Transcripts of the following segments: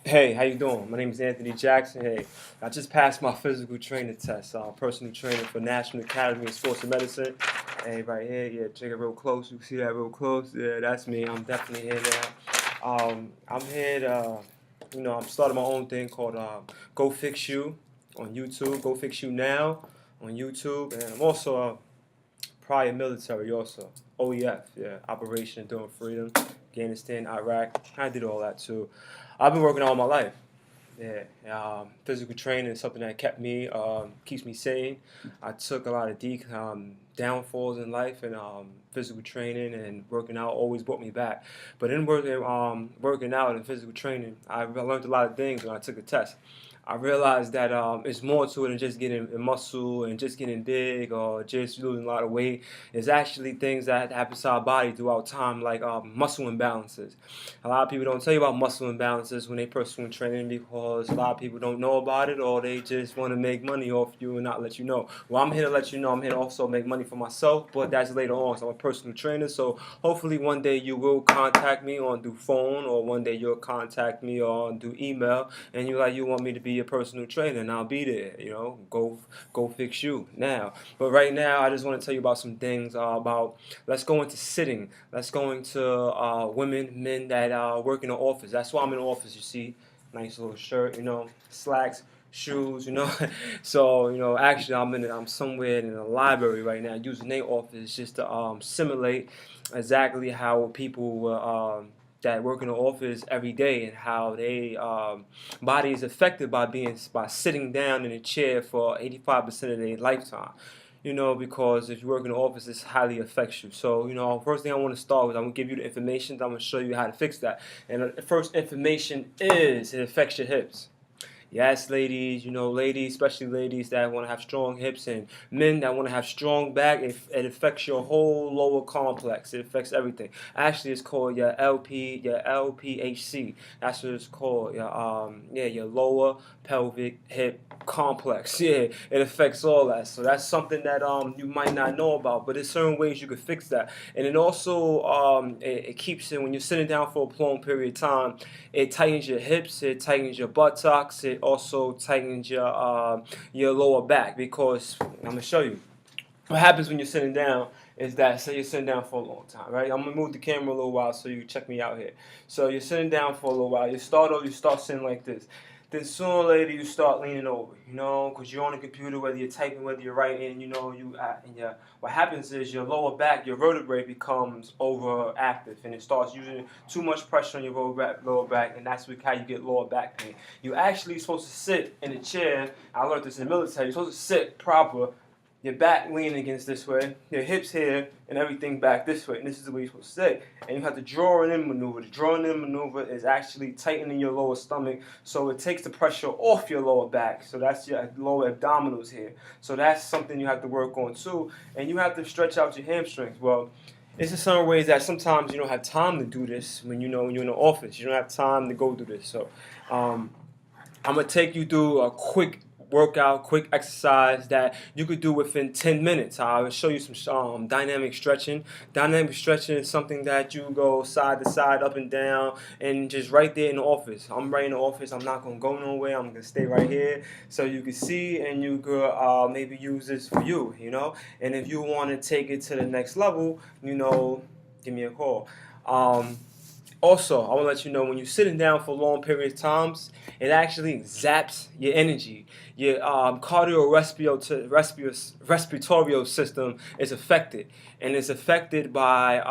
Hey, how you doing? My name is Anthony Jackson. Hey, I just passed my physical training test. Personal training for National Academy of Sports and Medicine. Hey, right here, yeah, check it real close. You can see that real close. Yeah, that's me. I'm definitely here now. I'm here to, I'm starting my own thing called Go Fix You on YouTube. Go Fix You Now on YouTube, and I'm also prior military also. OEF, yeah, Operation Enduring Freedom, Afghanistan, Iraq. I did all that too. I've been working all my life. Yeah, physical training is something that keeps me sane. I took a lot of downfalls in life, and physical training and working out always brought me back. But in working out and physical training, I learned a lot of things when I took a test. I realized that it's more to it than just getting muscle and just getting big or just losing a lot of weight. It's actually things that happen to our body throughout time, like muscle imbalances. A lot of people don't tell you about muscle imbalances when they personal training because a lot of people don't know about it or they just want to make money off you and not let you know. Well, I'm here to let you know. I'm here to also make money for myself, but that's later on. So I'm a personal trainer. So hopefully one day you will contact me on through phone, or one day you'll contact me on through email, and you want me to be your personal trainer, and I'll be there. Go fix you now. But right now, I just want to tell you about some things about. Let's go into sitting. Let's go into women, men that work in the office. That's why I'm in the office. You see, nice little shirt, slacks, shoes, So actually, I'm somewhere in a library right now, using their office just to simulate exactly how people that work in the office every day and how they body is affected by sitting down in a chair for 85% of their lifetime. Because if you work in the office, this highly affects you. So, first thing I want to start with, I'm going to give you the information. I'm going to show you how to fix that. And the first information is it affects your hips. Yes, ladies, ladies, especially ladies that want to have strong hips, and men that want to have strong back. It affects your whole lower complex. It affects everything. Actually, it's called your LPHC. That's what it's called. Your lower pelvic hip complex. Yeah, it affects all that. So that's something that you might not know about, but there's certain ways you can fix that. And it also it keeps it when you're sitting down for a prolonged period of time. It tightens your hips. It tightens your buttocks. It also tightens your lower back, because I'm gonna show you what happens when you're sitting down is that, say you're sitting down for a long time, right? I'm gonna move the camera a little while so you can check me out here. So you're sitting down for a little while. You start sitting like this. Then sooner or later you start leaning over, because you're on the computer, whether you're typing, whether you're writing, what happens is your lower back, your vertebrae becomes overactive, and it starts using too much pressure on your lower back, and that's how you get lower back pain. You're actually supposed to sit in a chair. I learned this in the military. You're supposed to sit proper, your back leaning against this way, your hips here, and everything back this way. And this is the way you're supposed to sit. And you have to draw it in maneuver. The drawing in maneuver is actually tightening your lower stomach, so it takes the pressure off your lower back. So that's your lower abdominals here. So that's something you have to work on too. And you have to stretch out your hamstrings. Well, it's in some ways that sometimes you don't have time to do this when you're in the office. You don't have time to go do this. So um, I'm gonna take you through a quick workout, quick exercise that you could do within 10 minutes. I'll show you some dynamic stretching. Dynamic stretching is something that you go side to side, up and down, and just right there in the office. I'm right in the office. I'm not gonna go nowhere. I'm gonna stay right here so you can see, and you could maybe use this for you. And if you want to take it to the next level, give me a call. Also, I want to let you know when you're sitting down for long periods of times, it actually zaps your energy. Your respiratory system is affected, and it's affected by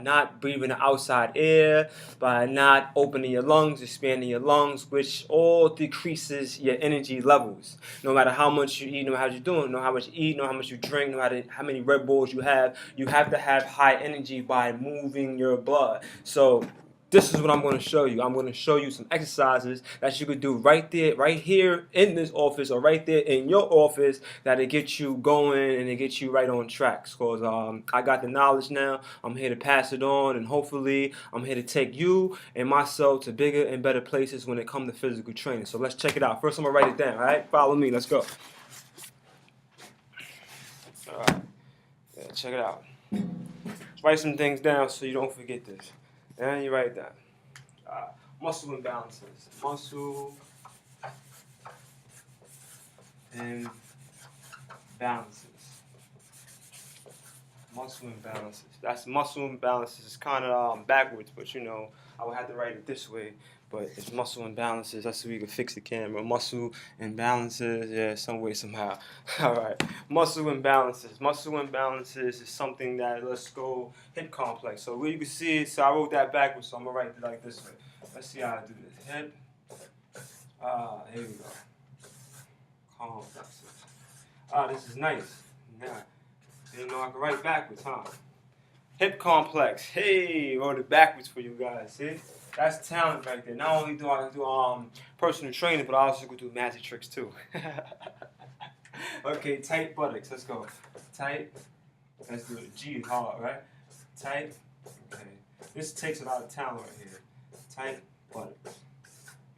not breathing the outside air, by not opening your lungs, expanding your lungs, which all decreases your energy levels. No matter how much you eat, no matter how you're doing, no how much you eat, no how much you drink, no matter how many Red Bulls you have to have high energy by moving your blood. So this is what I'm going to show you. I'm going to show you some exercises that you could do right there, right here in this office, or right there in your office, that'll get you going and it get you right on track. Because I got the knowledge now. I'm here to pass it on, and hopefully I'm here to take you and myself to bigger and better places when it comes to physical training. So let's check it out. First, I'm going to write it down, all right? Follow me. Let's go. All right. Yeah, check it out. Write some things down so you don't forget this. And you write that. muscle imbalances. Muscle imbalances. Muscle imbalances. That's muscle imbalances. It's kind of backwards, but you know, I would have to write it this way. But it's muscle imbalances. That's so we can fix the camera. Muscle imbalances, yeah, some way, somehow. All right. Muscle imbalances. Muscle imbalances is something that, let's go, hip complex. So where you can see it, so I wrote that backwards, so I'm going to write it like this way. Let's see how I do this. Hip. Here we go. Complexes. This is nice. Now, didn't know I could write backwards, huh? Hip complex. Hey, wrote it backwards for you guys. See? That's talent right there. Not only do I do personal training, but I also go do magic tricks too. Okay, tight buttocks. Let's go. Tight. Let's do it. G is hard, right? Tight. Okay. This takes a lot of talent right here. Tight buttocks.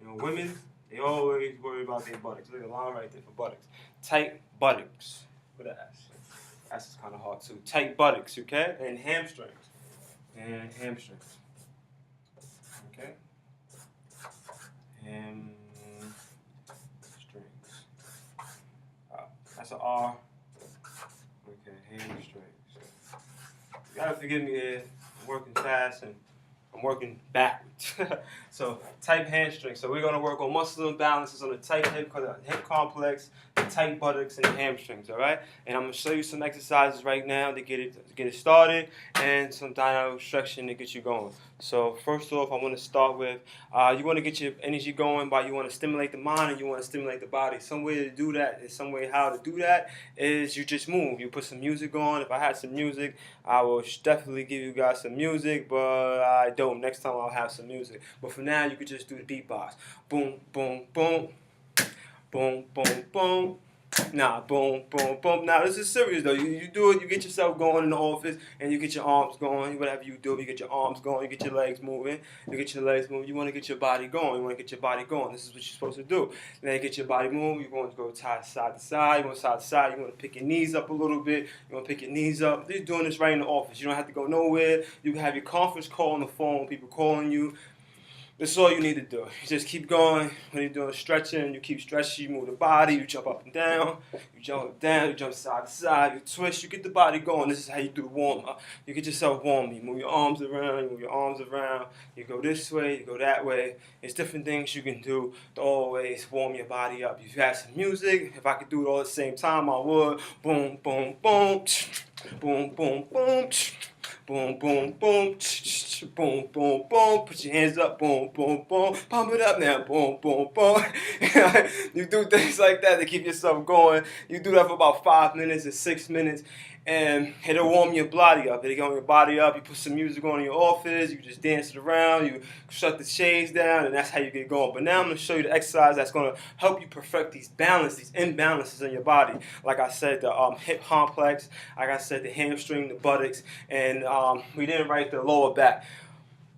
You know, women, they always worry about their buttocks. Look at the line right there for buttocks. Tight buttocks. With an S. That's kind of hard too. Tight buttocks, okay? And hamstrings. And hamstrings. Okay? Hamstrings. That's an R. Okay, hamstrings. You gotta forgive me here. I'm working fast and I'm working backwards. So tight hamstrings. So we're gonna work on muscle imbalances on the tight hip complex, the tight buttocks, and the hamstrings. All right. And I'm gonna show you some exercises right now to get it started, and some dyno stretching to get you going. So first off, I want to start with you want to get your energy going by you want to stimulate the mind and you want to stimulate the body. Some way to do that is some way how to do that is you just move. You put some music on. If I had some music, I will definitely give you guys some music, but I don't. Next time I'll have some music. But for now, you could just do the beatbox. Boom, boom, boom. Boom, boom, boom. Nah, boom, boom, boom. Now, this is serious, though. You do it, you get yourself going in the office, and you get your arms going. Whatever you do, you get your arms going, you get your legs moving. You get your legs moving. You want to get your body going. You want to get your body going. This is what you're supposed to do. Then you get your body moving. You want to go side to side. You want side to side. You want to pick your knees up a little bit. You want to pick your knees up. You're doing this right in the office. You don't have to go nowhere. You can have your conference call on the phone, people calling you. That's all you need to do. You just keep going. When you're doing stretching, you keep stretching, you move the body, you jump up and down, you jump down, you jump side to side, you twist, you get the body going. This is how you do the warm up. You get yourself warm. You move your arms around, you move your arms around, you go this way, you go that way. There's different things you can do to always warm your body up. If you have some music, if I could do it all at the same time, I would. Boom, boom, boom, boom, boom, boom. Boom, boom, boom, boom, boom, boom. Put your hands up, boom, boom, boom. Pump it up now, boom, boom, boom. You do things like that to keep yourself going. You do that for about 5 minutes or 6 minutes, and it'll warm your body up. It'll warm your body up. You put some music on in your office. You just dance it around. You shut the shades down, and that's how you get going. But now I'm going to show you the exercise that's going to help you perfect these imbalances in your body. Like I said, the hip complex. Like I said, the hamstring, the buttocks, and we didn't write the lower back.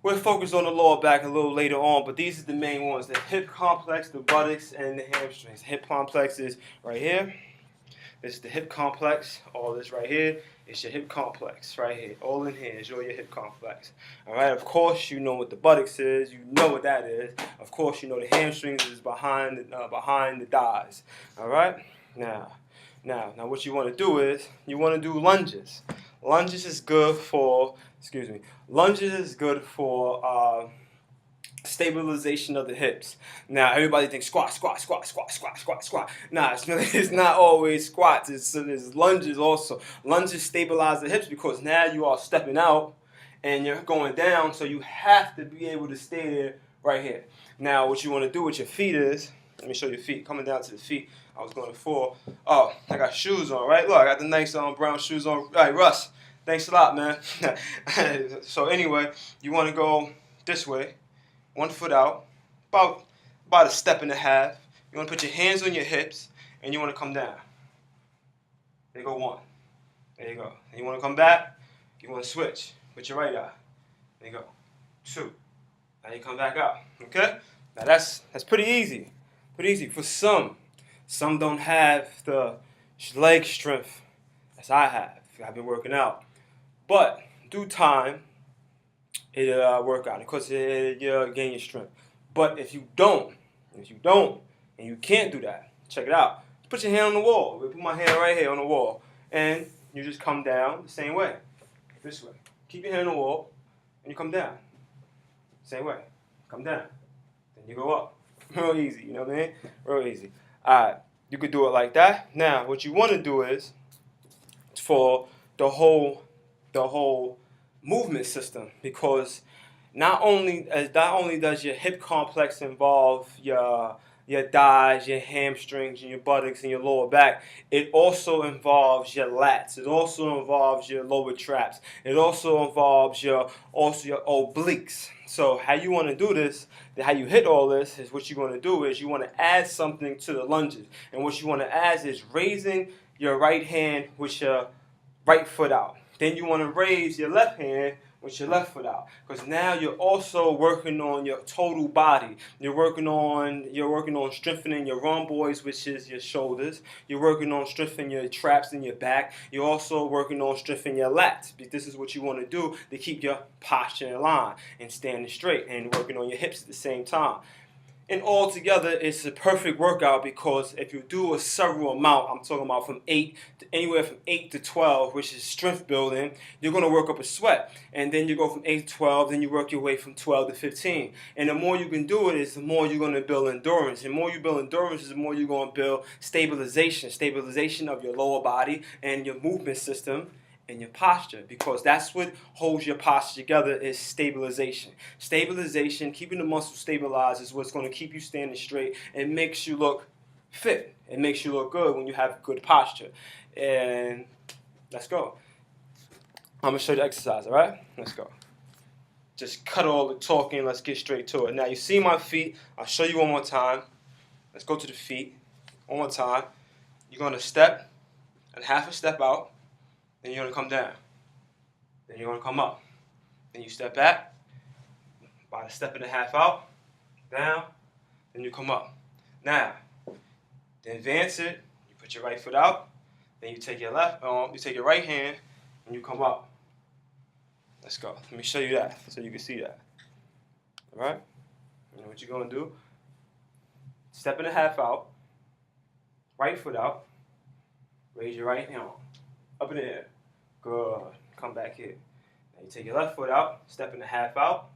We'll focus on the lower back a little later on, but these are the main ones: the hip complex, the buttocks, and the hamstrings. Hip complex is right here. This is the hip complex. All this right here is your hip complex right here. All in here is your hip complex. All right. Of course, you know what the buttocks is. You know what that is. Of course, you know the hamstrings is behind the thighs. All right. Now, what you want to do is you want to do lunges. Lunges is good for. Lunges is good for. Stabilization of the hips. Now everybody thinks squat. Nah, it's not always squats. It's lunges also. Lunges stabilize the hips because now you are stepping out and you're going down, so you have to be able to stay there right here. Now what you want to do with your feet is, let me show you your feet. Coming down to the feet, I was going to fall. Oh, I got shoes on, right? Look, I got the nice brown shoes on. All right, Russ, thanks a lot, man. So anyway, you want to go this way. 1 foot out, about a step and a half. You want to put your hands on your hips, and you want to come down. There you go, 1. There you go. And you want to come back. You want to switch with your right eye. There you go, 2. Now you come back out. Okay. Now that's pretty easy. Pretty easy for some. Some don't have the leg strength as I have. I've been working out, but due time. It'll work out. Of course, you'll gain your strength. But if you don't, and you can't do that, check it out. Put your hand on the wall. Put my hand right here on the wall, and you just come down the same way, this way. Keep your hand on the wall, and you come down, same way. Come down, then you go up. Real easy, you know what I mean? Real easy. All right, you could do it like that. Now, what you want to do is for the whole movement system, because not only does your hip complex involve your thighs, your hamstrings, and your buttocks and your lower back, it also involves your lats. It also involves your lower traps. It also involves your obliques. So how you want to do this, how you hit all this, is what you're going to do is you want to add something to the lunges. And what you want to add is raising your right hand with your right foot out. Then you want to raise your left hand with your left foot out, because now you're also working on your total body. You're working on strengthening your rhomboids, which is your shoulders. You're working on strengthening your traps in your back. You're also working on strengthening your lats. This is what you want to do to keep your posture in line and standing straight, and working on your hips at the same time. And altogether, it's a perfect workout, because if you do a several amount, I'm talking about anywhere from 8 to 12, which is strength building, you're going to work up a sweat. And then you go from 8 to 12, then you work your way from 12 to 15. And the more you can do it, is the more you're going to build endurance. And the more you build endurance, is the more you're going to build stabilization of your lower body and your movement system and your posture, because that's what holds your posture together, is stabilization. Stabilization, keeping the muscle stabilized, is what's going to keep you standing straight and makes you look fit. It makes you look good when you have good posture. And let's go. I'm going to show you the exercise, all right? Let's go. Just cut all the talking. Let's get straight to it. Now, you see my feet. I'll show you one more time. Let's go to the feet. One more time. You're going to step and half a step out. Then you're going to come down. Then you're going to come up. Then you step back, about a step and a half out, down, then you come up. Now, to advance it, you put your right foot out, then you take your right hand, and you come up. Let's go. Let me show you that so you can see that. All right? You know what you're going to do? Step and a half out, right foot out, raise your right hand up in the air. Good. Come back here. Now you take your left foot out, step and a half out,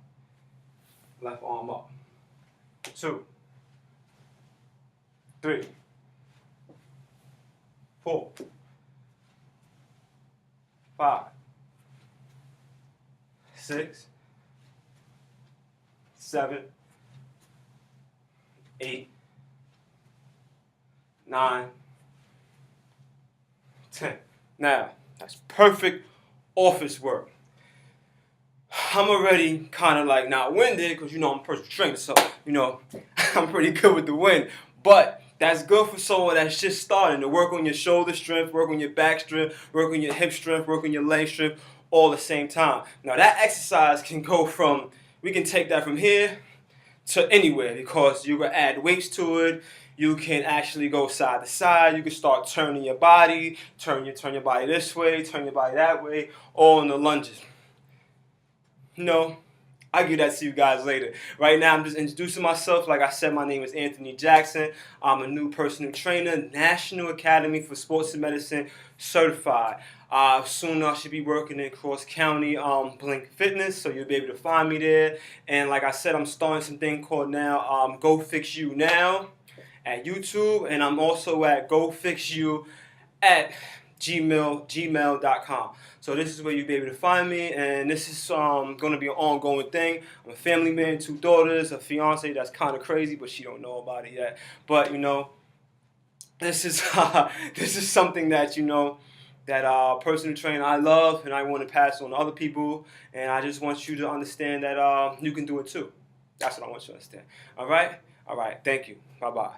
left arm up. 2, 3, 4, 5, 6, 7, 8, 9, 10. Now, that's perfect office work. I'm already kind of like not winded, because I'm a personal trainer, so I'm pretty good with the wind. But that's good for someone that's just starting to work on your shoulder strength, work on your back strength, work on your hip strength, work on your leg strength, all at the same time. Now that exercise can go we can take that from here to anywhere, because you can add weights to it. You can actually go side to side. You can start turning your body, turn your body this way, turn your body that way, all in the lunges. I'll give that to you guys later. Right now, I'm just introducing myself. Like I said, my name is Anthony Jackson. I'm a new personal trainer, National Academy for Sports and Medicine certified. Soon I should be working in Cross County Blink Fitness, so you'll be able to find me there. And like I said, I'm starting something called now Go Fix You Now at YouTube, and I'm also at GoFixYou at gmail.com. So this is where you'll be able to find me, and this is going to be an ongoing thing. I'm a family man, 2 daughters, a fiance that's kind of crazy, but she don't know about it yet. But this is this is something that that personal trainer I love, and I want to pass on to other people, and I just want you to understand that you can do it too. That's what I want you to understand. All right? Thank you. Bye-bye.